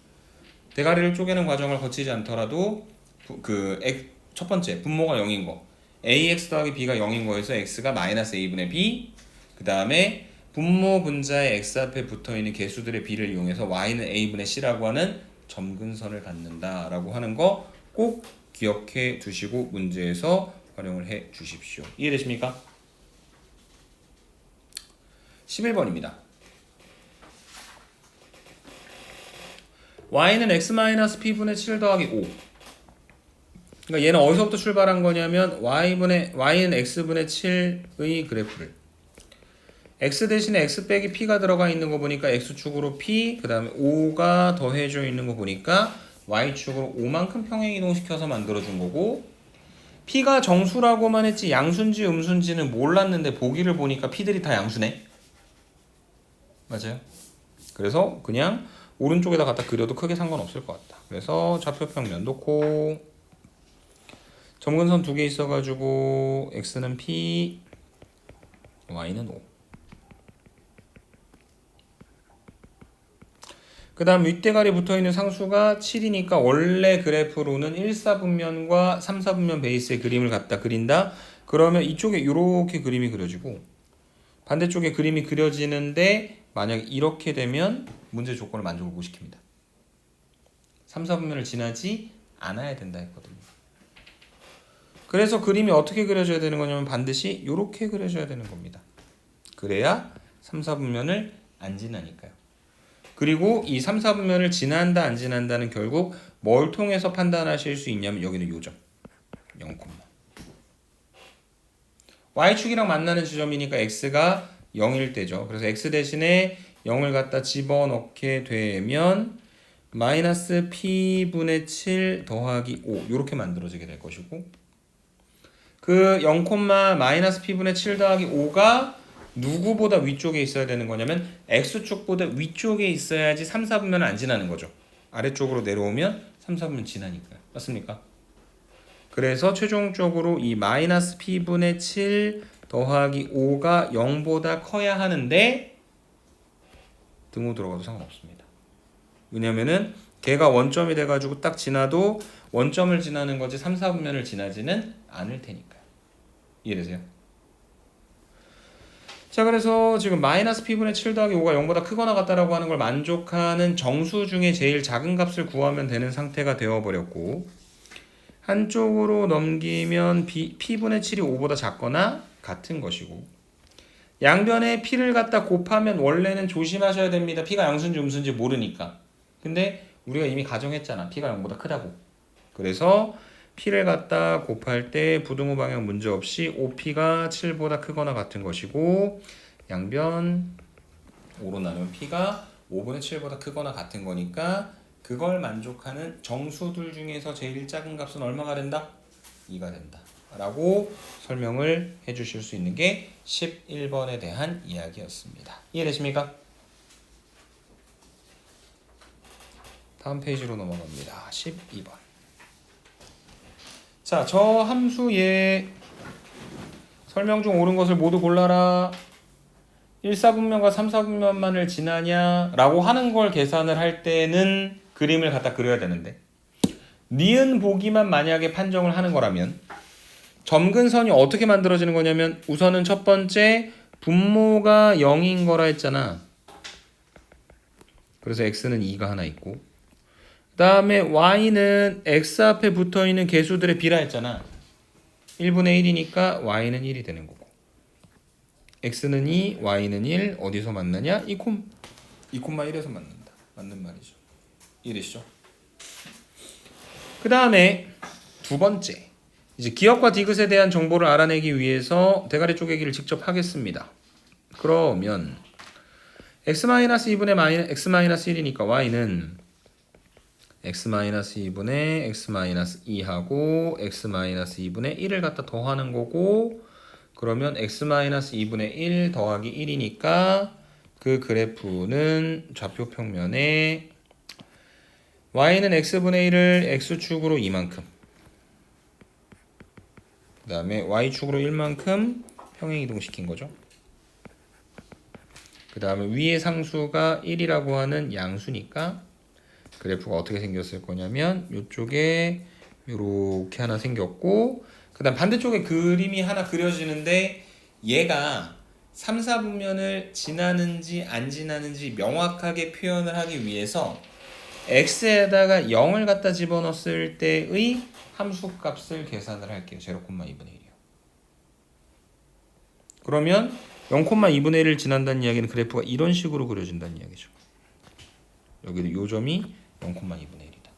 대가리를 쪼개는 과정을 거치지 않더라도 첫 번째 분모가 0인 거, ax 더하기 b가 0인 거에서 x가 마이너스 a분의 b, 그 다음에 분모 분자의 x 앞에 붙어있는 개수들의 b를 이용해서 y는 a분의 c라고 하는 점근선을 갖는다라고 하는 거 꼭 기억해 두시고 문제에서 활용을 해 주십시오. 이해되십니까? 11번입니다. y는 x-p분의 7 더하기 5. 그러니까 얘는 어디서부터 출발한 거냐면 y는 x분의 7의 그래프를 x 대신에 x 빼기 p가 들어가 있는 거 보니까 x축으로 p, 그 다음에 5가 더해져 있는 거 보니까 y축으로 5만큼 평행 이동시켜서 만들어준 거고, p가 정수라고만 했지 양수인지 음수인지는 몰랐는데 보기를 보니까 p들이 다 양수네. 맞아요? 그래서 그냥 오른쪽에다 갖다 그려도 크게 상관없을 것 같다. 그래서 좌표평면 놓고 점근선 두 개 있어가지고 x는 p, y는 5. 그 다음 윗대가리 붙어있는 상수가 7이니까 원래 그래프로는 1사분면과 3사분면 베이스의 그림을 갖다 그린다. 그러면 이쪽에 이렇게 그림이 그려지고 반대쪽에 그림이 그려지는데 만약 이렇게 되면 문제 조건을 만족을 못 시킵니다. 3사분면을 지나지 않아야 된다 했거든요. 그래서 그림이 어떻게 그려져야 되는 거냐면 반드시 이렇게 그려져야 되는 겁니다. 그래야 3사분면을 안 지나니까요. 그리고 이 3, 4분면을 지난다 안 지난다는 결국 뭘 통해서 판단하실 수 있냐면 여기는 요점 0, y축이랑 만나는 지점이니까 x가 0일 때죠. 그래서 x 대신에 0을 갖다 집어넣게 되면 마이너스 p분의 7 더하기 5 이렇게 만들어지게 될 것이고, 그 0, 마이너스 p분의 7 더하기 5가 누구보다 위쪽에 있어야 되는 거냐면 x축보다 위쪽에 있어야지 3, 4분면은 안 지나는 거죠. 아래쪽으로 내려오면 3, 4분면 지나니까요. 맞습니까? 그래서 최종적으로 이 마이너스 p분의 7 더하기 5가 0보다 커야 하는데 등호 들어가도 상관없습니다. 왜냐면은 걔가 원점이 돼가지고 딱 지나도 원점을 지나는 거지 3, 4분면을 지나지는 않을 테니까요. 이해되세요? 자, 그래서 지금 마이너스 p분의 7 더하기 5가 0보다 크거나 같다라고 하는 걸 만족하는 정수 중에 제일 작은 값을 구하면 되는 상태가 되어버렸고, 한쪽으로 넘기면 p분의 7이 5보다 작거나 같은 것이고, 양변에 p를 갖다 곱하면 원래는 조심하셔야 됩니다. p가 양수인지 음수인지 모르니까. 근데 우리가 이미 가정했잖아. p가 0보다 크다고. 그래서 p를 갖다 곱할 때 부등호 방향 문제 없이 5p가 7보다 크거나 같은 것이고, 양변 5로 나누면 p가 5분의 7보다 크거나 같은 거니까 그걸 만족하는 정수들 중에서 제일 작은 값은 얼마가 된다? 2가 된다 라고 설명을 해 주실 수 있는 게 11번에 대한 이야기였습니다. 이해되십니까? 다음 페이지로 넘어갑니다. 12번. 자, 저 함수의 설명 중 옳은 것을 모두 골라라. 1사분면과 3사분면만을 지나냐 라고 하는 걸 계산을 할 때는 그림을 갖다 그려야 되는데, 니은 보기만 만약에 판정을 하는 거라면 점근선이 어떻게 만들어지는 거냐면 우선은 첫 번째 분모가 0인 거라 했잖아. 그래서 x는 2가 하나 있고, 그 다음에 y는 x 앞에 붙어있는 개수들의 비라 했잖아. 1분의 1이니까 y는 1이 되는 거고, x는 2, y는 1. 어디서 만나냐? 2,1에서 만난다. 맞는 말이죠. 이해되시죠? 그 다음에 두 번째, 이제 기억과 디귿에 대한 정보를 알아내기 위해서 대가리 쪼개기를 직접 하겠습니다. 그러면 x-2분의 x-1이니까 y는 x-2분의 x-2하고 x-2분의 1을 갖다 더하는 거고, 그러면 x-2분의 1 더하기 1이니까 그 그래프는 좌표 평면에 y는 x분의 1을 x축으로 2만큼, 그 다음에 y축으로 1만큼 평행 이동시킨 거죠. 그 다음에 위의 상수가 1이라고 하는 양수니까 그래프가 어떻게 생겼을 거냐면 이쪽에 이렇게 하나 생겼고, 그 다음 반대쪽에 그림이 하나 그려지는데 얘가 3, 4분면을 지나는지 안 지나는지 명확하게 표현을 하기 위해서 x에다가 0을 갖다 집어넣었을 때의 함수값을 계산을 할게요. 0,2분의 1이요. 그러면 0,2분의 1을 지난다는 이야기는 그래프가 이런 식으로 그려진다는 이야기죠. 여기도 요 점이 0,2분의 1이다.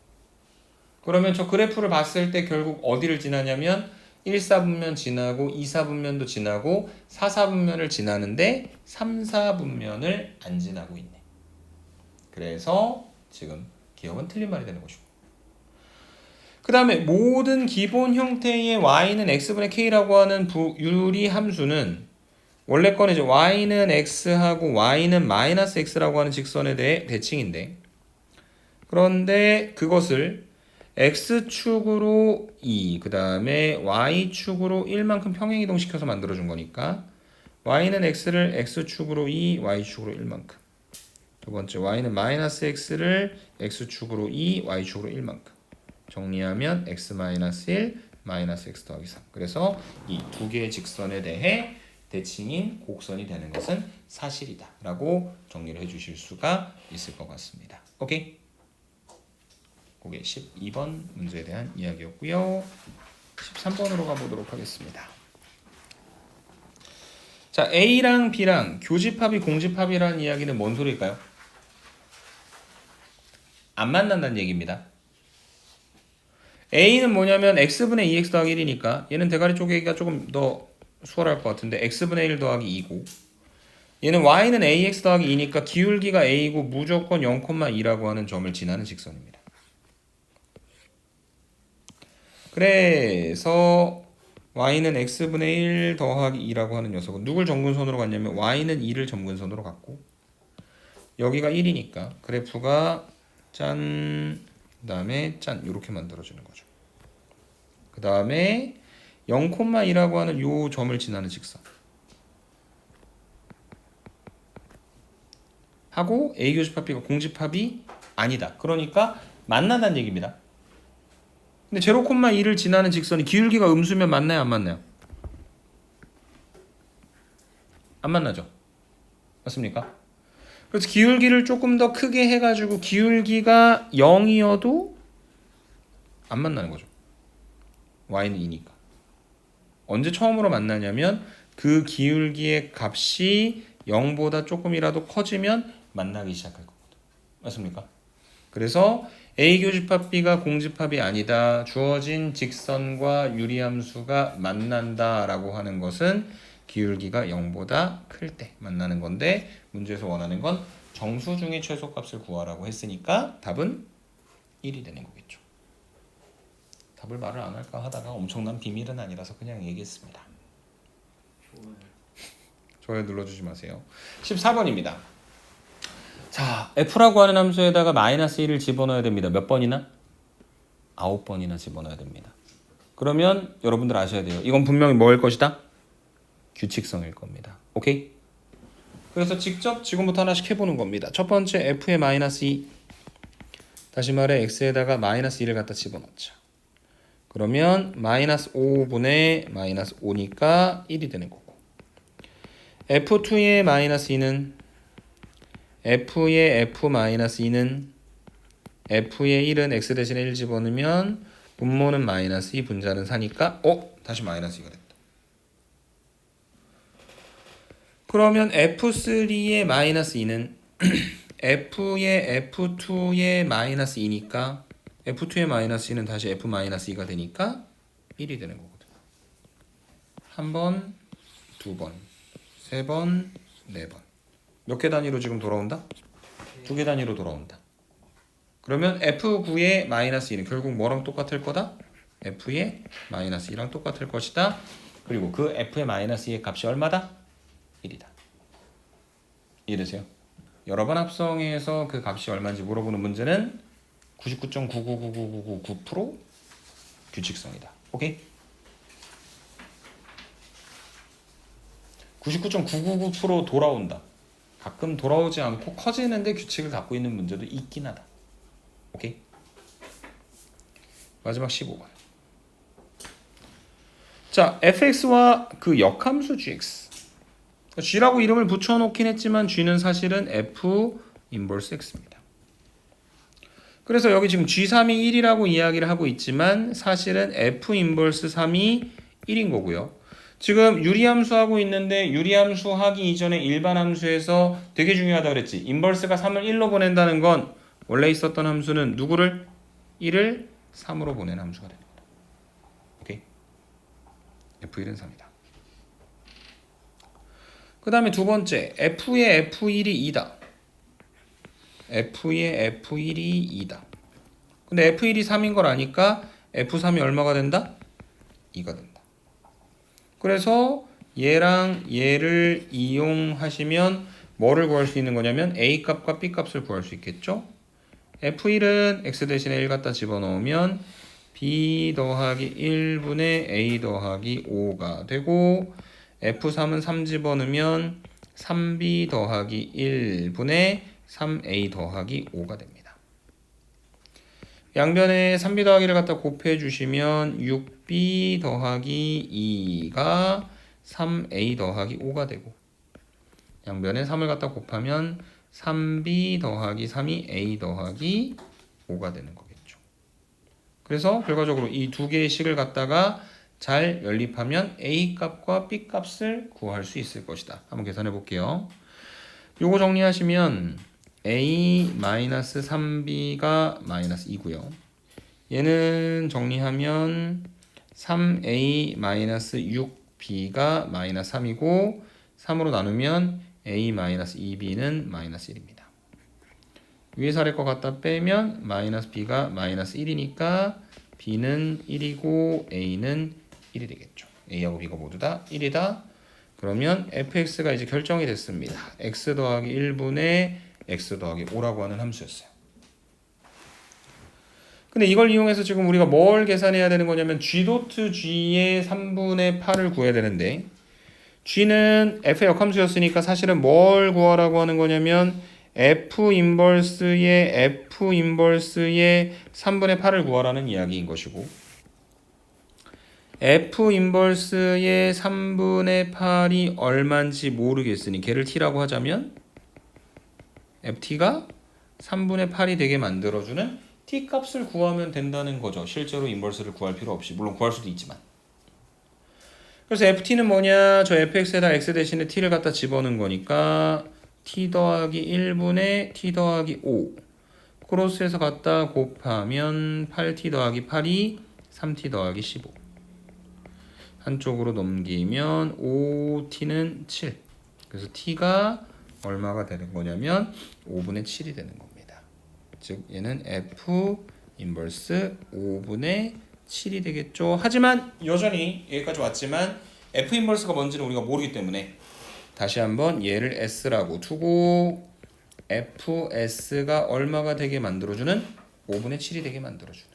그러면 저 그래프를 봤을 때 결국 어디를 지나냐면 1사분면 지나고 2사분면도 지나고 4사분면을 지나는데 3사분면을 안 지나고 있네. 그래서 지금 기억은 틀린 말이 되는 것이고. 그 다음에 모든 기본 형태의 y는 x분의 k라고 하는 유리 함수는 원래 거는 이제 y는 x하고 y는 마이너스 x라고 하는 직선에 대해 대칭인데, 그런데 그것을 x축으로 2, 그 다음에 y축으로 1만큼 평행이동시켜서 만들어준 거니까 y는 x를 x축으로 2, y축으로 1만큼. 두 번째 y는 마이너스 x를 x축으로 2, y축으로 1만큼. 정리하면 x-1, 마이너스 x 더하기 3. 그래서 이 두 개의 직선에 대해 대칭인 곡선이 되는 것은 사실이다 라고 정리를 해주실 수가 있을 것 같습니다. 오케이? 그게 12번 문제에 대한 이야기였고요. 13번으로 가보도록 하겠습니다. 자, A랑 B랑 교집합이 공집합이라는 이야기는 뭔 소리일까요? 안 만난다는 얘기입니다. A는 뭐냐면 x분의 2x 더하기 1이니까 얘는 대가리 쪼개기가 조금 더 수월할 것 같은데 x분의 1 더하기 2고, 얘는 y는 ax 더하기 2니까 기울기가 a고 무조건 0,2라고 하는 점을 지나는 직선입니다. 그래서 y는 x분의 1 더하기 2라고 하는 녀석은 누굴 점근선으로 갔냐면 y는 2를 점근선으로 갔고, 여기가 1이니까 그래프가 짠, 그 다음에 짠 이렇게 만들어지는 거죠. 그 다음에 0,2라고 하는 요 점을 지나는 직선 하고 A 교집합 B가 공집합이 아니다. 그러니까 만난다는 얘기입니다. 근데 0,2를 지나는 직선이 기울기가 음수면 맞나요? 안 맞나요? 안 만나죠. 맞습니까? 그래서 기울기를 조금 더 크게 해가지고 기울기가 0이어도 안 만나는 거죠. y는 2니까. 언제 처음으로 만나냐면 그 기울기의 값이 0보다 조금이라도 커지면 만나기 시작할 거거든. 맞습니까? 그래서 A 교집합 B가 공집합이 아니다. 주어진 직선과 유리함수가 만난다라고 하는 것은 기울기가 0보다 클 때 만나는 건데, 문제에서 원하는 건 정수 중의 최소값을 구하라고 했으니까 답은 1이 되는 거겠죠. 답을 말을 안 할까 하다가 엄청난 비밀은 아니라서 그냥 얘기했습니다. 좋아요 눌러주지 마세요. 14번입니다. 자, f라고 하는 함수에다가 마이너스 1을 집어넣어야 됩니다. 몇 번이나? 9번이나 집어넣어야 됩니다. 그러면 여러분들 아셔야 돼요. 이건 분명히 뭐일 것이다? 규칙성일 겁니다. 오케이? 그래서 직접 지금부터 하나씩 해보는 겁니다. 첫 번째 f의 마이너스 2, 다시 말해 x에다가 마이너스 1을 갖다 집어넣자. 그러면 마이너스 5분의 마이너스 5니까 1이 되는 거고, f2의 마이너스 2는 f의 f 마이너스 2는 f의 1은 x 대신에 1 집어넣으면 분모는 마이너스 2, 분자는 4니까 다시 마이너스 2가 됐다. 그러면 f3의 마이너스 2는 f의 f2의 마이너스 2니까 f2의 마이너스 2는 다시 f 마이너스 2가 되니까 1이 되는 거거든. 한 번, 두 번, 세 번, 네 번. 몇 개 단위로 지금 돌아온다? 두 개 단위로 돌아온다. 그러면 f9의 마이너스 2는 결국 뭐랑 똑같을 거다? f의 마이너스 2랑 똑같을 것이다. 그리고 그 f의 마이너스 2의 값이 얼마다? 1이다. 이해되세요? 여러 번 합성해서 그 값이 얼마인지 물어보는 문제는 99.9999999% 규칙성이다. 오케이? 99.999% 돌아온다. 가끔 돌아오지 않고 커지는데 규칙을 갖고 있는 문제도 있긴 하다. 오케이? 마지막 15번. 자, fx와 그 역함수 gx. g라고 이름을 붙여놓긴 했지만 g는 사실은 f 인버스 x입니다. 그래서 여기 지금 g3이 1이라고 이야기를 하고 있지만 사실은 f 인버스 3이 1인 거고요. 지금 유리함수 하고 있는데 유리함수 하기 이전에 일반 함수에서 되게 중요하다 그랬지. 인버스가 3을 1로 보낸다는 건 원래 있었던 함수는 누구를? 1을 3으로 보낸 함수가 됩니다. 오케이? F1은 3이다. 그 다음에 두 번째, F의 F1이 2다. F의 F1이 2다. 근데 F1이 3인 걸 아니까 F3이 얼마가 된다? 2가 된다. 그래서 얘랑 얘를 이용하시면 뭐를 구할 수 있는 거냐면 A 값과 B 값을 구할 수 있겠죠? F1은 x 대신에 1 갖다 집어넣으면 B 더하기 1분의 A 더하기 5가 되고 F3은 3 집어넣으면 3B 더하기 1분의 3A 더하기 5가 됩니다. 양변에 3B 더하기를 갖다 곱해 주시면 6B 더하기 2가 3A 더하기 5가 되고 양변에 3을 갖다 곱하면 3B 더하기 3이 A 더하기 5가 되는 거겠죠. 그래서 결과적으로 이 두 개의 식을 갖다가 잘 연립하면 A 값과 B 값을 구할 수 있을 것이다. 한번 계산해 볼게요. 요거 정리하시면 A-3B가 마이너스 2고요. 얘는 정리하면 3A-6B가 마이너스 3이고 3으로 나누면 A-2B는 마이너스 1입니다. 위에서 아래 거 갖다 빼면 마이너스 B가 마이너스 1이니까 B는 1이고 A는 1이 되겠죠. A하고 B가 모두 다 1이다. 그러면 fx가 이제 결정이 됐습니다. x 더하기 1분의 x 더하기 5라고 하는 함수였어요. 근데 이걸 이용해서 지금 우리가 뭘 계산해야 되는 거냐면 g.g의 3분의 8을 구해야 되는데 g는 f의 역함수였으니까 사실은 뭘 구하라고 하는 거냐면 f 인버스의 3분의 8을 구하라는 이야기인 것이고 f 인버스의 3분의 8이 얼마인지 모르겠으니 걔를 t라고 하자면 ft가 3분의 8이 되게 만들어주는 t 값을 구하면 된다는 거죠. 실제로 인버스를 구할 필요 없이. 물론 구할 수도 있지만. 그래서 ft는 뭐냐? 저 fx에다 x 대신에 t를 갖다 집어넣은 거니까 t 더하기 1분의 t 더하기 5 크로스해서 갖다 곱하면 8t 더하기 8이 3t 더하기 15 한쪽으로 넘기면 5t는 7 그래서 t가 얼마가 되는 거냐면 5분의 7이 되는 겁니다. 즉 얘는 f 인버스 5분의 7이 되겠죠. 하지만 여전히 여기까지 왔지만 f 인버스가 뭔지는 우리가 모르기 때문에 다시 한번 얘를 s라고 두고 fs가 얼마가 되게 만들어주는 5분의 7이 되게 만들어주는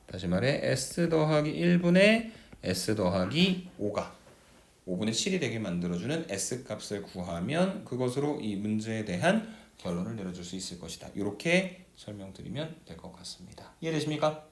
다시 말해 s 더하기 1분의 s 더하기 5가 5분의 7이 되게 만들어주는 s 값을 구하면 그것으로 이 문제에 대한 결론을 내려줄 수 있을 것이다. 이렇게 설명드리면 될 것 같습니다. 이해되십니까?